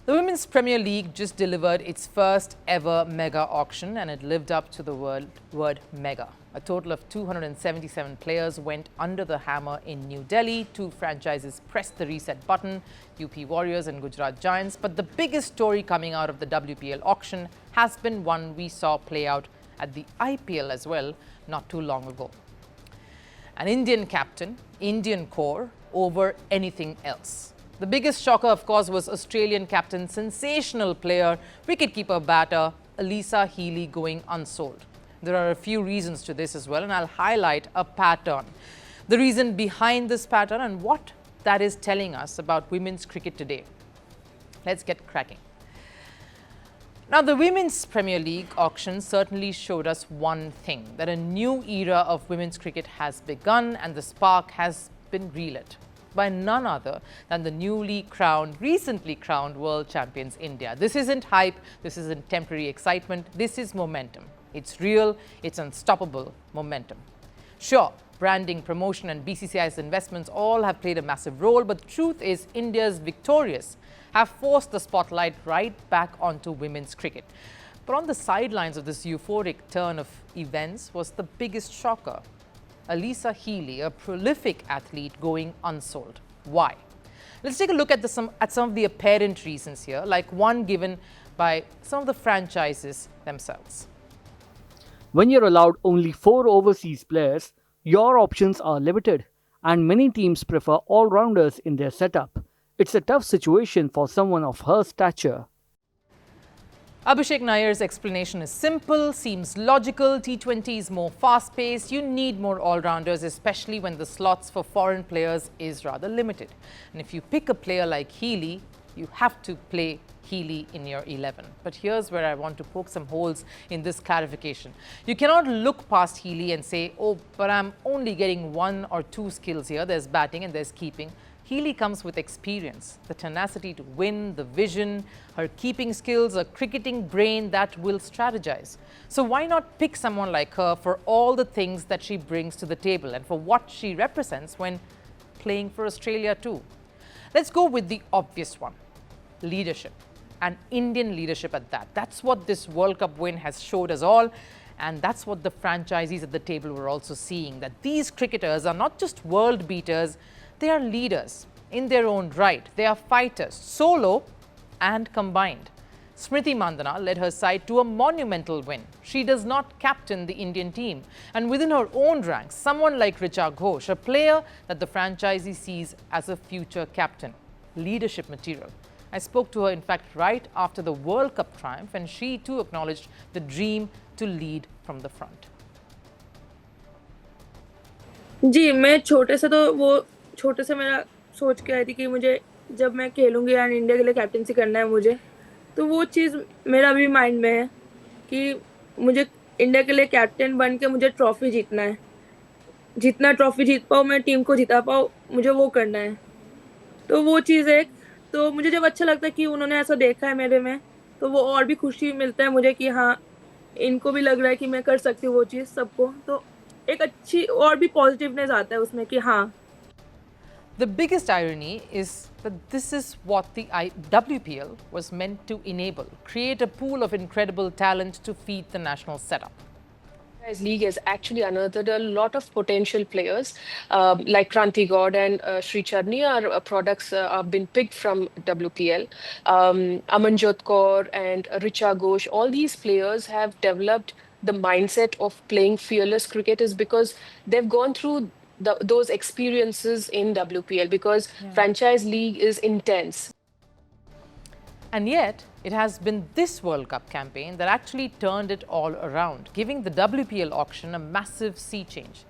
The Women's Premier League just delivered its first ever mega auction, and it lived up to the word mega. A total of 277 players went under the hammer in New Delhi. Two franchises pressed the reset button, UP Warriors and Gujarat Giants. But the biggest story coming out of the WPL auction has been one we saw play out at the IPL as well not too long ago. An Indian captain, Indian core over anything else. The biggest shocker, of course, was Australian captain, sensational player, wicketkeeper batter Alyssa Healy going unsold. There are a few reasons to this as well, and I'll highlight a pattern. The reason behind this pattern and what that is telling us about women's cricket today. Let's get cracking. Now, the Women's Premier League auction certainly showed us one thing, that a new era of women's cricket has begun and the spark has been relit by none other than the recently crowned world champions India. This isn't hype, this isn't temporary excitement, this is momentum. It's real, it's unstoppable momentum. Sure, branding, promotion and BCCI's investments all have played a massive role, but the truth is India's victorious have forced the spotlight right back onto women's cricket. But on the sidelines of this euphoric turn of events was the biggest shocker. Alyssa Healy, a prolific athlete, going unsold. Why? Let's take a look at some of the apparent reasons here, like one given by some of the franchises themselves. When you're allowed only 4 overseas players, your options are limited, and many teams prefer all-rounders in their setup. It's a tough situation for someone of her stature. Abhishek Nair's explanation is simple, seems logical. T20 is more fast-paced. You need more all-rounders, especially when the slots for foreign players is rather limited. And if you pick a player like Healy, you have to play Healy in your 11. But here's where I want to poke some holes in this clarification. You cannot look past Healy and say, oh, but I'm only getting 1 or 2 skills here. There's batting and there's keeping. Healy comes with experience, the tenacity to win, the vision, her keeping skills, a cricketing brain that will strategize. So why not pick someone like her for all the things that she brings to the table and for what she represents when playing for Australia too? Let's go with the obvious one, leadership, and Indian leadership at that. That's what this World Cup win has showed us all. And that's what the franchisees at the table were also seeing, that these cricketers are not just world beaters, they are leaders in their own right. They are fighters, solo and combined. Smriti Mandhana led her side to a monumental win. She does not captain the Indian team. And within her own ranks, someone like Richa Ghosh, a player that the franchisee sees as a future captain. Leadership material. I spoke to her, in fact, right after the World Cup triumph, and she too acknowledged the dream to lead from the front. जी मैं छोटे से मेरा सोच के आई थी कि मुझे जब मैं खेलूंगी यार इंडिया के लिए कैप्टनसी करना है मुझे, तो वो चीज़ मेरा भी माइंड में है कि मुझे इंडिया के लिए कैप्टन बन के मुझे ट्रॉफी जीतना है, जितना ट्रॉफी जीत पाऊँ मैं टीम को जिता पाऊँ, मुझे वो करना है। तो वो चीज़ है, तो मुझे जब अच्छा लगता है कि उन्होंने ऐसा देखा है मेरे में, तो वो और भी खुशी मिलता है मुझे कि हाँ इनको भी लग रहा है कि मैं कर सकती हूँ वो चीज़ सबको, तो एक अच्छी और भी पॉजिटिवनेस आता है उसमें कि हाँ. The biggest irony is that this is what the WPL was meant to enable, create a pool of incredible talent to feed the national setup. This league has actually unearthed a lot of potential players like Kranti God and Sri Charni are products have been picked from WPL. Amanjot Kaur and Richa Ghosh, all these players have developed the mindset of playing fearless cricket is because they've gone through those experiences in WPL because franchise league is intense. And yet, it has been this World Cup campaign that actually turned it all around, giving the WPL auction a massive sea change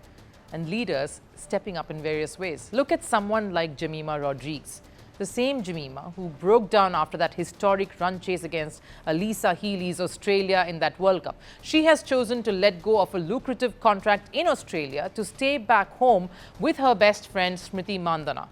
and leaders stepping up in various ways. Look at someone like Jemimah Rodrigues, the same Jemimah who broke down after that historic run chase against Alyssa Healy's Australia in that World Cup. She has chosen to let go of a lucrative contract in Australia to stay back home with her best friend Smriti Mandhana.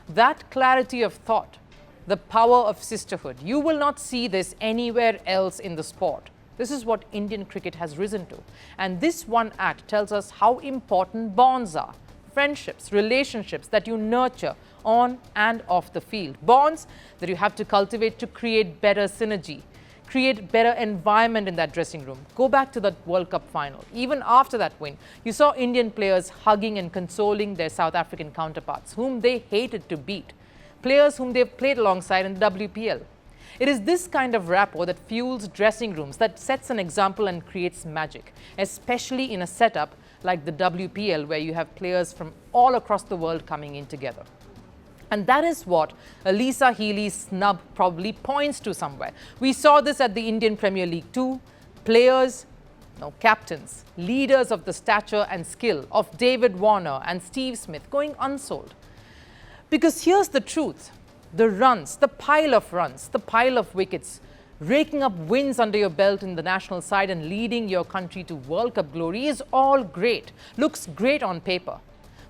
That clarity of thought, the power of sisterhood, you will not see this anywhere else in the sport. This is what Indian cricket has risen to. And this one act tells us how important bonds are. friendships, relationships that you nurture on and off the field, bonds that you have to cultivate to create better synergy, create better environment in that dressing room. Go back to that World Cup final. Even after that win, you saw Indian players hugging and consoling their South African counterparts, whom they hated to beat, players whom they've played alongside in the WPL. It is this kind of rapport that fuels dressing rooms, that sets an example and creates magic, especially in a setup like the WPL, where you have players from all across the world coming in together. And that is what Alyssa Healy's snub probably points to somewhere. We saw this at the Indian Premier League too. Players, captains, leaders of the stature and skill of David Warner and Steve Smith going unsold. Because here's the truth. The runs, the pile of wickets, raking up wins under your belt in the national side and leading your country to World Cup glory is all great, looks great on paper.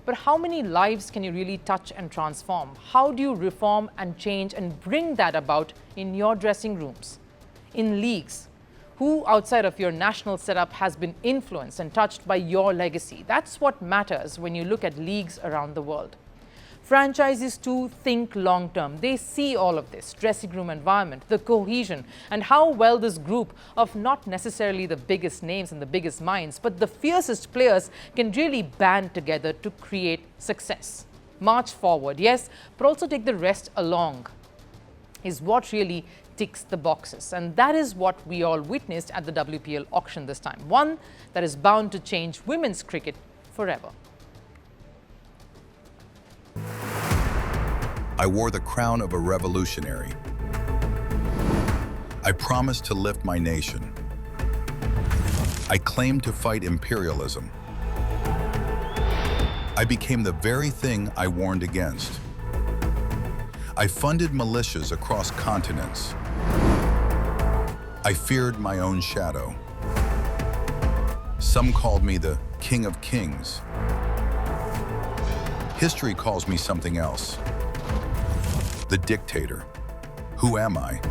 But how many lives can you really touch and transform? How do you reform and change and bring that about in your dressing rooms, in leagues? Who outside of your national setup has been influenced and touched by your legacy? That's what matters when you look at leagues around the world. Franchises too think long term. They see all of this, dressing room environment, the cohesion, and how well this group of not necessarily the biggest names and the biggest minds, but the fiercest players can really band together to create success. March forward, yes, but also take the rest along is what really ticks the boxes. And that is what we all witnessed at the WPL auction this time. One that is bound to change women's cricket forever. I wore the crown of a revolutionary. I promised to lift my nation. I claimed to fight imperialism. I became the very thing I warned against. I funded militias across continents. I feared my own shadow. Some called me the King of Kings. History calls me something else. The dictator. Who am I?